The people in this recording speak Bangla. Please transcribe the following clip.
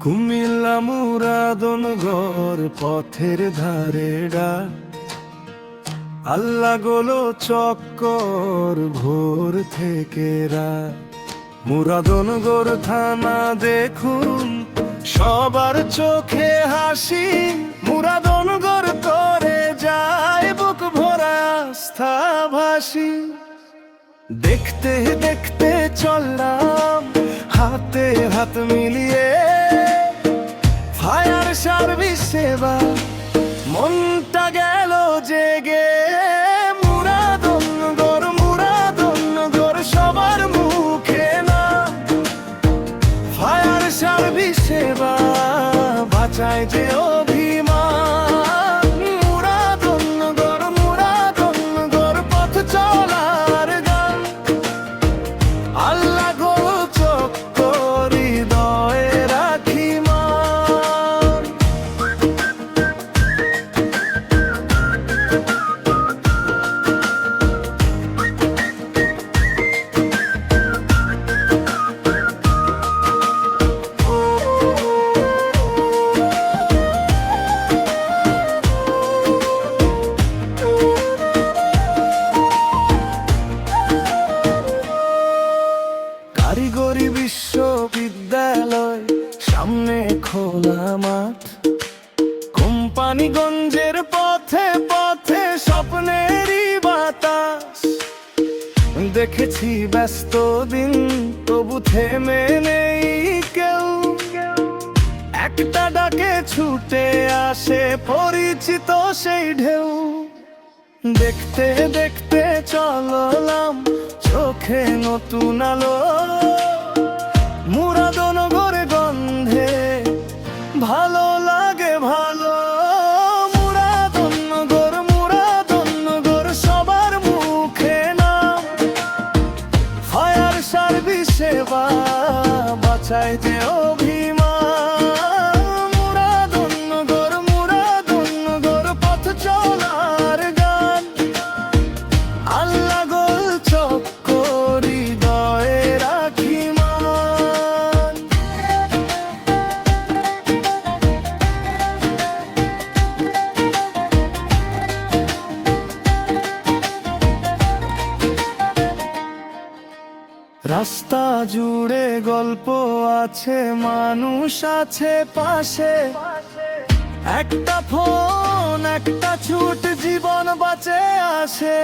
কুমিল্লা মুরাদনগর পথের ধারে ডাক, আল্লাহ গোলো চক্কর ভোর থেকে রাত। মুরাদনগর থানা দেখুন সবার চোখে হাসি, মুরাদনগর করে যায় বুক ভরা আস্থা ভাসি। দেখতে দেখতে চললাম হাতে হাত মিলিয়ে, ফায়ার সার্ভিস সেবা মনটা গেল জেগে। মুরাদনগর মুরাদনগর সবার মুখে না, ফায়ার সার্ভিস সেবা বাঁচায় যে অভিমান। মুরাদনগর মুরাদনগর পথ চলার গান, আল্লাহ গো চক্কর হৃদয়ে রাখি মান। কারিগরি বিশ্ববিদ্যালয় সামনে খোলা মাঠ, কোম্পানিগঞ্জের পথে পথে স্বপ্নেরই বাতাস। দেখেছি ব্যস্ত দিন তবু থেমে নেই কেউ, একটা ডাকে ছুটে আসে পরিচিত সেই ঢেউ। দেখতে দেখতে চললাম চোখে নতুন আলো, মুরাদনগর গন্ধে ভালো লাগে ভালো। মুরাদনগর মুরাদনগর সবার মুখে নাম, ফায়ার সার্ভিস সেবা বাঁচায় যে অভিমান। মুরাদনগর মুরাদনগর পথ চলার গান, আল্লাহ গোল চক্কর হৃদয়ে রাখি মান। রাস্তা জুড়ে গল্প আছে, মানুষ আছে পাশে, একটা ফোন একটা ছুট জীবন বাঁচে আসে।